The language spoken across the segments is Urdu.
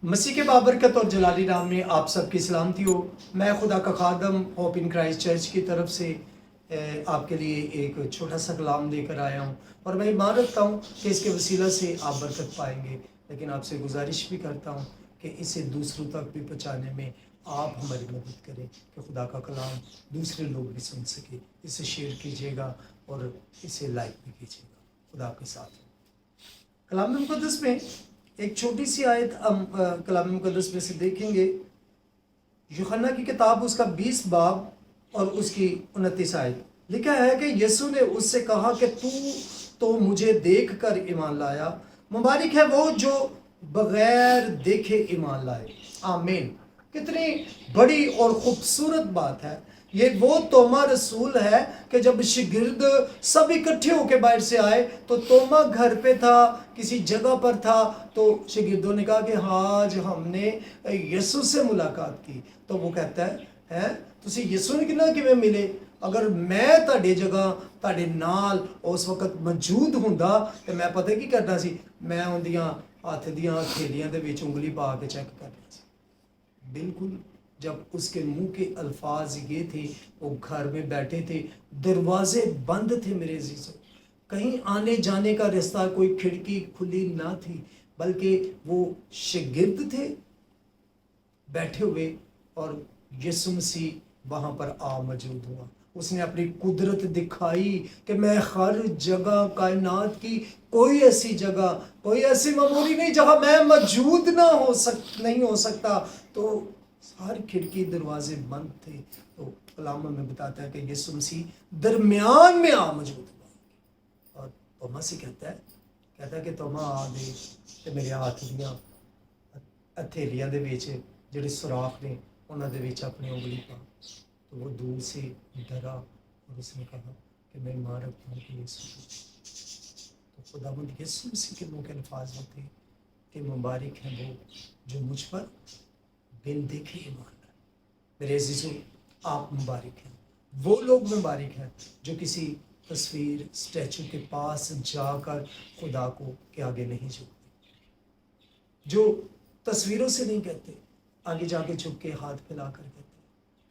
مسیح کے بابرکت اور جلالی نام میں آپ سب کی سلامتی ہو۔ میں خدا کا خادم ہوپ ان کرائسٹ چرچ کی طرف سے آپ کے لیے ایک چھوٹا سا کلام لے کر آیا ہوں، اور میں ایمان رکھتا ہوں کہ اس کے وسیلہ سے آپ برکت پائیں گے، لیکن آپ سے گزارش بھی کرتا ہوں کہ اسے دوسروں تک بھی پہنچانے میں آپ ہماری مدد کریں کہ خدا کا کلام دوسرے لوگ بھی سن سکے۔ اسے شیئر کیجیے گا اور اسے لائک بھی کیجیے گا۔ خدا کے ساتھ کلام مقدس میں ایک چھوٹی سی آیت ہم کلام مقدس میں سے دیکھیں گے۔ یوحنا کی کتاب اس کا 20 باب اور اس کی 29 آیت لکھا ہے کہ یسوع نے اس سے کہا کہ تو مجھے دیکھ کر ایمان لایا، مبارک ہے وہ جو بغیر دیکھے ایمان لائے۔ آمین۔ کتنی بڑی اور خوبصورت بات ہے۔ یہ وہ توما رسول ہے کہ جب شاگرد سب اکٹھے ہو کے باہر سے آئے تو توما گھر پہ تھا، کسی جگہ پر تھا، تو شاگردوں نے کہا کہ آج ہم نے یسوع سے ملاقات کی۔ تو وہ کہتا ہے تسی یسوع نے ملے؟ اگر میں تاڑے جگہ تاڑے نال اس وقت موجود ہوندا تو میں پتہ کی کرنا سی، میں اندیاں ہاتھ دیاں تھیلیاں دے وچ انگلی پا کے چیک کرنا سی۔ بالکل جب اس کے منہ کے الفاظ یہ تھے، وہ گھر میں بیٹھے تھے، دروازے بند تھے میرے عزیزوں، کہیں آنے جانے کا رستہ، کوئی کھڑکی کھلی نہ تھی، بلکہ وہ شاگرد تھے بیٹھے ہوئے، اور یسوع مسیح وہاں پر موجود ہوا۔ اس نے اپنی قدرت دکھائی کہ میں ہر جگہ، کائنات کی کوئی ایسی جگہ، کوئی ایسی معمولی نہیں جہاں میں موجود نہیں ہو سکتا۔ تو ہر کھڑکی دروازے بند تھے۔ تو کلام میں بتاتا ہے کہ یسوع مسیح درمیان میں موجود ہوا، اور توما سے کہتا ہے کہ توما آ دے تے میرے ہاتھ دیاں ہتھیلیاں دے وچ جڑے سوراخ نے انہاں دے وچ اپنی انگلی پا۔ تو وہ دور سے ڈرا اور اس نے کہا کہ میں ایمان رکھتا ہوں کہ یسوع۔ تو خداوند یسوع مسیح کے منہ کے الفاظ ہوتے کہ مبارک ہے وہ جو مجھ پر بن دیکھے ایمان لائے۔ میرے عزیزوں، آپ مبارک ہیں۔ وہ لوگ مبارک ہیں جو کسی تصویر، اسٹیچو کے پاس جا کر خدا کو کے آگے نہیں جھکتے، جو تصویروں سے نہیں کہتے، آگے جا کے جھک کے ہاتھ پھیلا کر کہتے ہیں،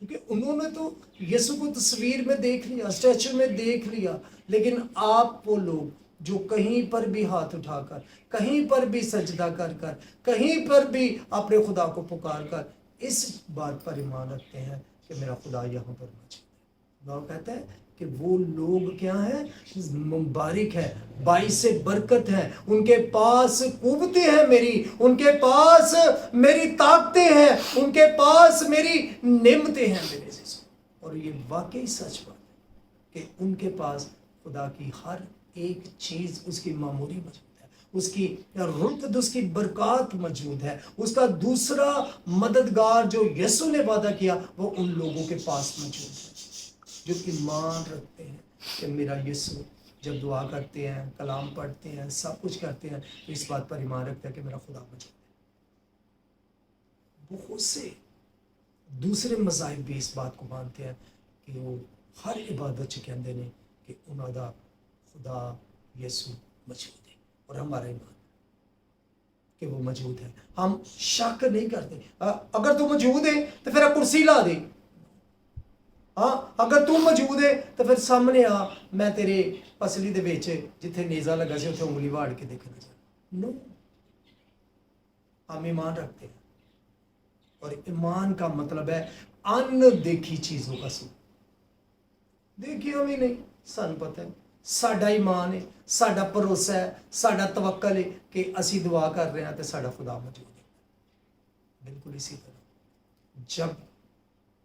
کیونکہ انہوں نے تو یسوع کو تصویر میں دیکھ لیا، اسٹیچو میں دیکھ لیا۔ لیکن آپ وہ لوگ جو کہیں پر بھی ہاتھ اٹھا کر، کہیں پر بھی سجدہ کر کر، کہیں پر بھی اپنے خدا کو پکار کر اس بات پر ایمان رکھتے ہیں کہ میرا خدا یہاں پر موجود ہے۔ اللہ کہتا ہے کہ وہ لوگ کیا ہیں؟ مبارک ہے، باعث برکت ہیں، ان کے پاس قوتیں ہیں میری، ان کے پاس میری طاقتیں ہیں، ان کے پاس میری نعمتیں ہیں میرے عزیزوں۔ اور یہ واقعی سچ بات ہے کہ ان کے پاس خدا کی ہر ایک چیز اس کی معمولی موجود ہے، اس کی رلقد، اس کی برکات موجود ہے۔ اس کا دوسرا مددگار جو یسوع نے وعدہ کیا وہ ان لوگوں کے پاس موجود ہے جو ایمان رکھتے ہیں کہ میرا یسوع، جب دعا کرتے ہیں، کلام پڑھتے ہیں، سب کچھ کرتے ہیں، تو اس بات پر ایمان رکھتے ہیں کہ میرا خدا موجود ہے۔ بہت سے دوسرے مذاہب بھی اس بات کو مانتے ہیں کہ وہ ہر عبادت سے کہتے ہیں کہ انہوں دا خدا یسوع موجود ہے، اور ہمارا ایمان کہ وہ موجود ہے۔ ہم شک نہیں کرتے، اگر تو موجود ہے تو پھر کرسی لا دے، اگر تو موجود ہے تو پھر سامنے آ، میں تیرے پسلی دے وچ جتھے نیزا لگا سی اتنے انگلی واڑ کے دیکھنا چاہتا۔ نو، ہم ایمان رکھتے ہیں، اور ایمان کا مطلب ہے ان دیکھی چیزوں کا سو۔ دیکھی ہمیں نہیں، سن پتہ ہے، ساڈا ایمان ہے، ساڈا بھروسہ ہے، ساڈا توکل ہے کہ اسی دعا کر رہے ہیں تو ساڈا خدا موجود ہے۔ بالکل اسی طرح جب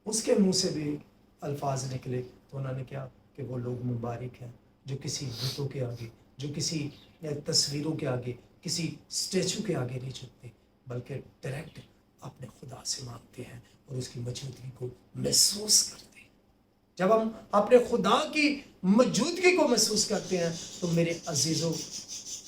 اس کے منہ سے بھی الفاظ نکلے تو انہوں نے کہا کہ وہ لوگ مبارک ہیں جو کسی بتوں کے آگے، جو کسی تصویروں کے آگے، کسی اسٹیچو کے آگے نہیں جھکتے، بلکہ ڈائریکٹ اپنے خدا سے مانگتے ہیں اور اس کی موجودگی کو محسوس کرتے ہیں۔ جب ہم اپنے خدا کی موجودگی کو محسوس کرتے ہیں تو میرے عزیزوں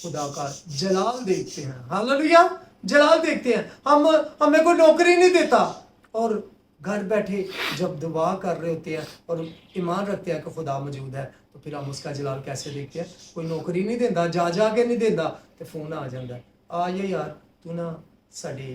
خدا کا جلال دیکھتے ہیں۔ ہاللویا، جلال دیکھتے ہیں۔ ہمیں کوئی نوکری نہیں دیتا، اور گھر بیٹھے جب دعا کر رہے ہوتے ہیں اور ایمان رکھتے ہیں کہ خدا موجود ہے، تو پھر ہم اس کا جلال کیسے دیکھتے ہیں؟ کوئی نوکری نہیں دیتا، جا کے نہیں دیتا، تو فون آ جاتا ہے، آ یار تو نا ساڈے